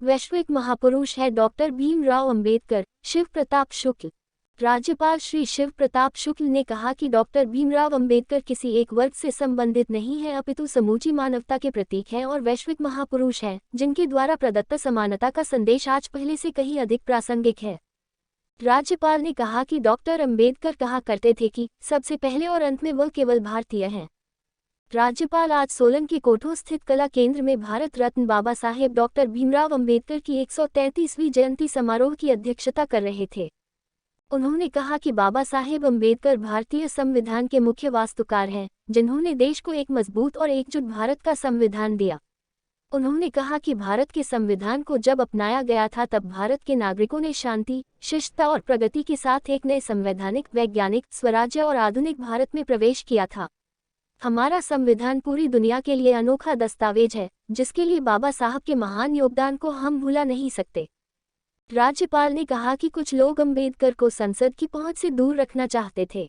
वैश्विक महापुरुष है डॉक्टर भीमराव अंबेडकर। शिव प्रताप शुक्ल। राज्यपाल श्री शिव प्रताप शुक्ल ने कहा कि डॉक्टर भीमराव अंबेडकर किसी एक वर्ग से संबंधित नहीं है, अपितु समूची मानवता के प्रतीक हैं और वैश्विक महापुरुष हैं, जिनके द्वारा प्रदत्त समानता का संदेश आज पहले से कहीं अधिक प्रासंगिक है। राज्यपाल ने कहा कि डॉक्टर अंबेडकर कहा करते थे कि सबसे पहले और अंत में वह केवल भारतीय हैं। राज्यपाल आज सोलन के कोठो स्थित कला केंद्र में भारत रत्न बाबा साहेब डॉक्टर भीमराव अंबेडकर की 133वीं जयंती समारोह की अध्यक्षता कर रहे थे। उन्होंने कहा कि बाबा साहेब अंबेडकर भारतीय संविधान के मुख्य वास्तुकार हैं, जिन्होंने देश को एक मजबूत और एकजुट भारत का संविधान दिया। उन्होंने कहा कि भारत के संविधान को जब अपनाया गया था तब भारत के नागरिकों ने शांति, शिष्टता और प्रगति के साथ एक नए संवैधानिक, वैज्ञानिक, स्वराज्य और आधुनिक भारत में प्रवेश किया था। हमारा संविधान पूरी दुनिया के लिए अनोखा दस्तावेज है, जिसके लिए बाबा साहब के महान योगदान को हम भुला नहीं सकते। राज्यपाल ने कहा कि कुछ लोग अंबेडकर को संसद की पहुंच से दूर रखना चाहते थे,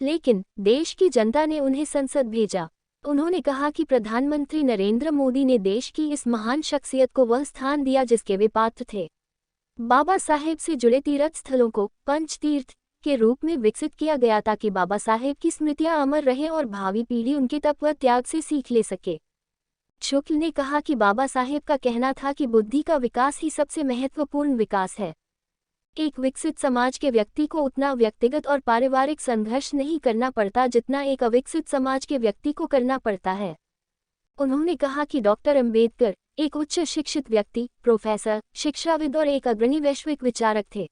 लेकिन देश की जनता ने उन्हें संसद भेजा। उन्होंने कहा कि प्रधानमंत्री नरेंद्र मोदी ने देश की इस महान शख्सियत को वह स्थान दिया जिसके वे पात्र थे। बाबा साहेब से जुड़े तीर्थ स्थलों को पंच तीर्थ के रूप में विकसित किया गया ताकि बाबा साहेब की स्मृतियां अमर रहें और भावी पीढ़ी उनके तप व त्याग से सीख ले सके। शुक्ल ने कहा कि बाबा साहेब का कहना था कि बुद्धि का विकास ही सबसे महत्वपूर्ण विकास है। एक विकसित समाज के व्यक्ति को उतना व्यक्तिगत और पारिवारिक संघर्ष नहीं करना पड़ता जितना एक अविकसित समाज के व्यक्ति को करना पड़ता है। उन्होंने कहा कि डॉक्टर अंबेडकर एक उच्च शिक्षित व्यक्ति, प्रोफेसर, शिक्षाविद और एक अग्रणी वैश्विक विचारक थे।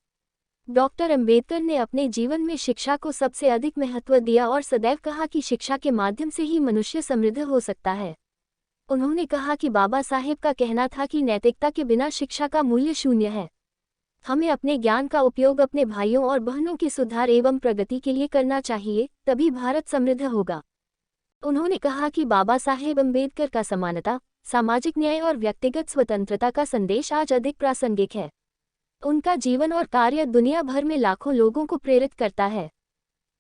डॉक्टर अंबेडकर ने अपने जीवन में शिक्षा को सबसे अधिक महत्व दिया और सदैव कहा कि शिक्षा के माध्यम से ही मनुष्य समृद्ध हो सकता है। उन्होंने कहा कि बाबा साहेब का कहना था कि नैतिकता के बिना शिक्षा का मूल्य शून्य है। हमें अपने ज्ञान का उपयोग अपने भाइयों और बहनों के सुधार एवं प्रगति के लिए करना चाहिए, तभी भारत समृद्ध होगा। उन्होंने कहा कि बाबा साहेब अंबेडकर का समानता, सामाजिक न्याय और व्यक्तिगत स्वतंत्रता का संदेश आज अधिक प्रासंगिक है। उनका जीवन और कार्य दुनिया भर में लाखों लोगों को प्रेरित करता है।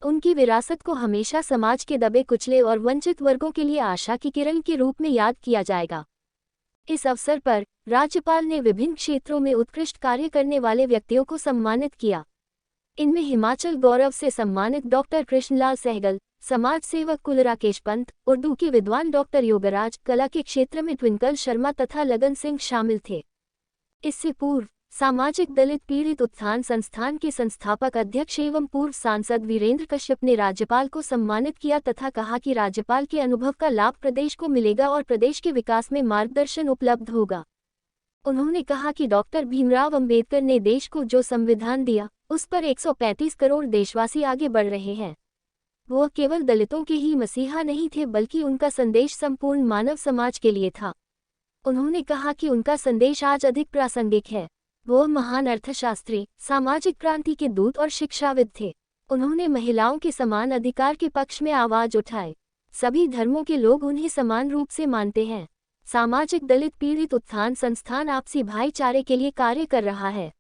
उनकी विरासत को हमेशा समाज के दबे कुचले और वंचित वर्गों के लिए आशा की किरण के रूप में याद किया जाएगा। इस अवसर पर राज्यपाल ने विभिन्न क्षेत्रों में उत्कृष्ट कार्य करने वाले व्यक्तियों को सम्मानित किया। इनमें हिमाचल गौरव से सम्मानित डॉक्टर कृष्णलाल सहगल, समाज सेवक कुल राकेश पंत, उर्दू के विद्वान डॉक्टर योगराज, कला के क्षेत्र में ट्विंकल शर्मा तथा लगन सिंह शामिल थे। इससे पूर्व सामाजिक दलित पीड़ित उत्थान संस्थान के संस्थापक अध्यक्ष एवं पूर्व सांसद वीरेंद्र कश्यप ने राज्यपाल को सम्मानित किया तथा कहा कि राज्यपाल के अनुभव का लाभ प्रदेश को मिलेगा और प्रदेश के विकास में मार्गदर्शन उपलब्ध होगा। उन्होंने कहा कि डॉक्टर भीमराव अंबेडकर ने देश को जो संविधान दिया, उस पर 135 करोड़ देशवासी आगे बढ़ रहे हैं। वह केवल दलितों के ही मसीहा नहीं थे, बल्कि उनका संदेश संपूर्ण मानव समाज के लिए था। उन्होंने कहा कि उनका संदेश आज अधिक प्रासंगिक है। वह महान अर्थशास्त्री, सामाजिक क्रांति के दूत और शिक्षाविद थे। उन्होंने महिलाओं के समान अधिकार के पक्ष में आवाज उठाई। सभी धर्मों के लोग उन्हें समान रूप से मानते हैं। सामाजिक दलित पीड़ित उत्थान संस्थान आपसी भाईचारे के लिए कार्य कर रहा है।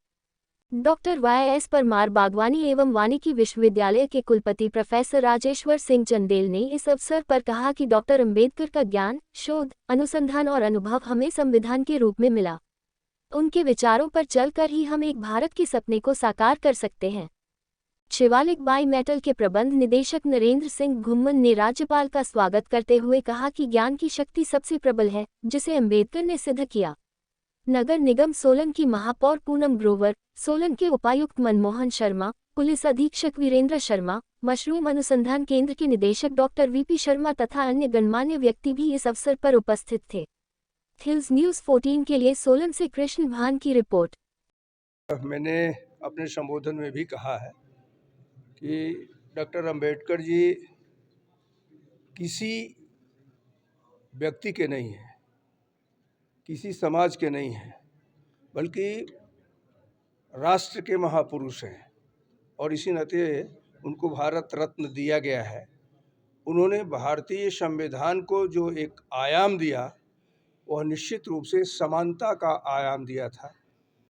डॉक्टर YS परमार बागवानी एवं वानिकी विश्वविद्यालय के कुलपति प्रोफेसर राजेश्वर सिंह चंदेल ने इस अवसर पर कहा कि डॉक्टर अंबेडकर का ज्ञान, शोध, अनुसंधान और अनुभव हमें संविधान के रूप में मिला। उनके विचारों पर चलकर ही हम एक भारत के सपने को साकार कर सकते हैं। शिवालिक बाई मेटल के प्रबंध निदेशक नरेंद्र सिंह घुम्मन ने राज्यपाल का स्वागत करते हुए कहा कि ज्ञान की शक्ति सबसे प्रबल है, जिसे अंबेडकर ने सिद्ध किया। नगर निगम सोलन की महापौर पूनम ग्रोवर, सोलन के उपायुक्त मनमोहन शर्मा, पुलिस अधीक्षक वीरेंद्र शर्मा, मशरूम अनुसंधान केंद्र के निदेशक डॉक्टर VP शर्मा तथा अन्य गणमान्य व्यक्ति भी इस अवसर पर उपस्थित थे। हिल्स न्यूज़ 14 के लिए सोलन से कृष्ण भान की रिपोर्ट। मैंने अपने संबोधन में भी कहा है कि डॉक्टर अंबेडकर जी किसी व्यक्ति के नहीं हैं, किसी समाज के नहीं हैं, बल्कि राष्ट्र के महापुरुष हैं और इसी नाते उनको भारत रत्न दिया गया है। उन्होंने भारतीय संविधान को जो एक आयाम दिया, वह निश्चित रूप से समानता का आयाम दिया था।